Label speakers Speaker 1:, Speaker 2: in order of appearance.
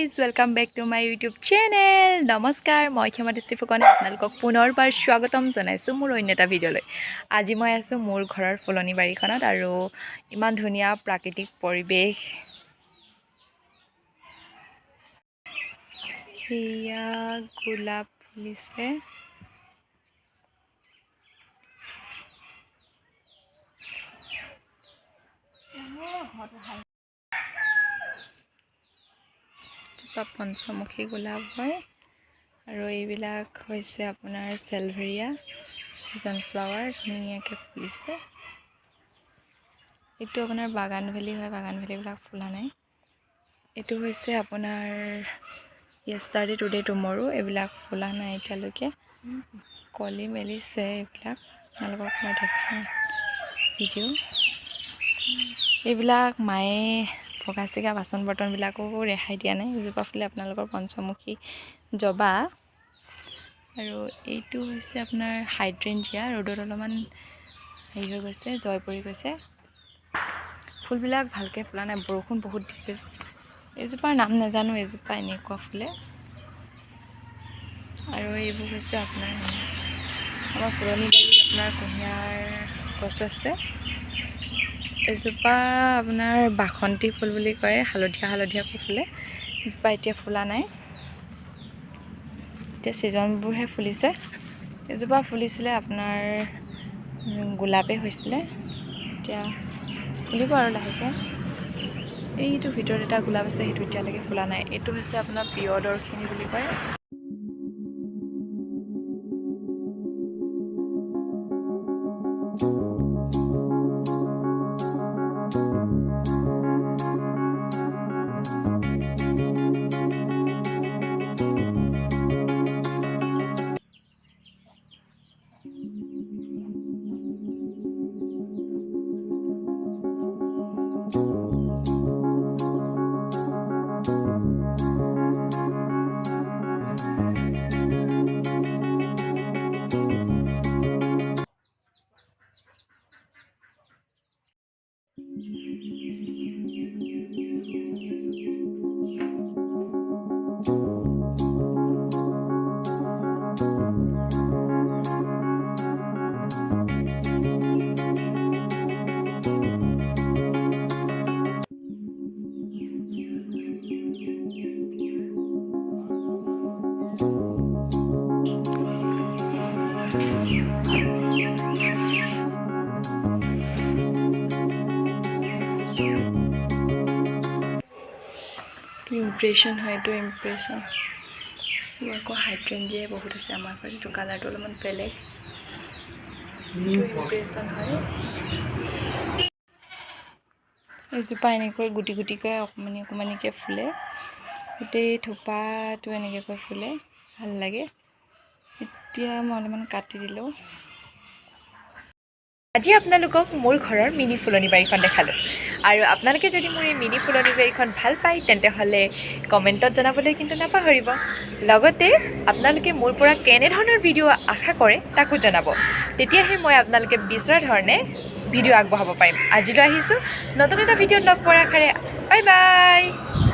Speaker 1: guys welcome back to my YouTube channel নমস্কাৰ মই ক্ষমাদৃষ্টি ফুকনে আপোনালোকক পুনৰবাৰ স্বাগতম জনাইছোঁ মোৰ অন্য এটা ভিডিঅ'লৈ আজি মই আছোঁ মোৰ ঘৰৰ ফুলনি বাৰীখনত আৰু ইমান ধুনীয়া প্ৰাকৃতিক পৰিৱেশ এয়া গোলাপ ফুলিছে পঞ্চমুখী গোলাপ হয় আৰু এইবিলাক হৈছে আপোনাৰ চেলভেৰিয়া সিজন ফ্লাৱাৰ ধুনীয়াকৈ ফুলিছে এইটো আপোনাৰ বাগানভেলি হয় বাগানভেলিবিলাক ফুলা নাই এইটো হৈছে আপোনাৰ য়েষ্টাৰডে টুডে টুমৰো এইবিলাক ফুলা নাই এতিয়ালৈকে কলি মেলিছে এইবিলাক আপোনালোকক মই দেখাম ভিডিঅ' এইবিলাক মায়ে ভগা চিগা বাচন বৰ্তনবিলাকো ৰেহাই দিয়া নাই এজোপা ফুলে আপোনালোকৰ পঞ্চমুখী জবা আৰু এইটো হৈছে আপোনাৰ হাইড্ৰেঞ্জিয়া ৰ'দত অলপমান হেৰি হৈ গৈছে জয় পৰি গৈছে ফুলবিলাক ভালকৈ ফুলা নাই বৰষুণ বহুত দিছে এইজোপাৰ নাম নাজানো এজোপা এনেকুৱা ফুলে আৰু এইবোৰ হৈছে আপোনাৰ আমাৰ পুৰণি বাৰীত আপোনাৰ কুঁহিয়াৰ গছো আছে এজোপা আপোনাৰ বাসন্তী ফুল বুলি কয় হালধীয়া হালধীয়াকৈ ফুলে এজোপা এতিয়া ফুলা নাই এতিয়া ছিজনবোৰহে ফুলিছে এজোপা ফুলিছিলে আপোনাৰ গোলাপে হৈছিলে এতিয়া ফুলিব আৰু লাহেকৈ এইটো ভিতৰত এটা গোলাপ আছে সেইটো এতিয়ালৈকে ফুলা নাই এইটো হৈছে আপোনাৰ প্ৰিয়দৰ্শিনী বুলি কয় ইমপ্ৰেশ্যন হয় এইটো ইমপ্ৰেশ্যন আকৌ হাইড্ৰেঞ্জিয়া বহুত আছে আমাৰ ঘৰত এইটো কালাৰটো অলপমান বেলেগ এইটো ইমপ্ৰেশ্যন হয় এজোপা এনেকৈ গুটি গুটিকৈ অকণমানি অকণমানিকৈ ফুলে গোটেই থোপাটো এনেকৈ ফুলে ভাল লাগে এতিয়া মই অলপমান কাটি দিলোঁ আজি আপোনালোকক মোৰ ঘৰৰ মিনি ফুলনি বাৰীখন দেখালোঁ আৰু আপোনালোকে যদি মোৰ এই মিনি ফুলনি বাৰীখন ভাল পায় তেন্তে হ'লে কমেণ্টত জনাবলৈ কিন্তু নাপাহৰিব লগতে আপোনালোকে মোৰ পৰা কেনেধৰণৰ ভিডিঅ' আশা কৰে তাকো জনাব তেতিয়াহে মই আপোনালোকে বিচৰা ধৰণে ভিডিঅ' আগবঢ়াব পাৰিম আজিলৈ আহিছোঁ নতুন এটা ভিডিঅ'ত লগ পোৱাৰ আশাৰে বাই বাই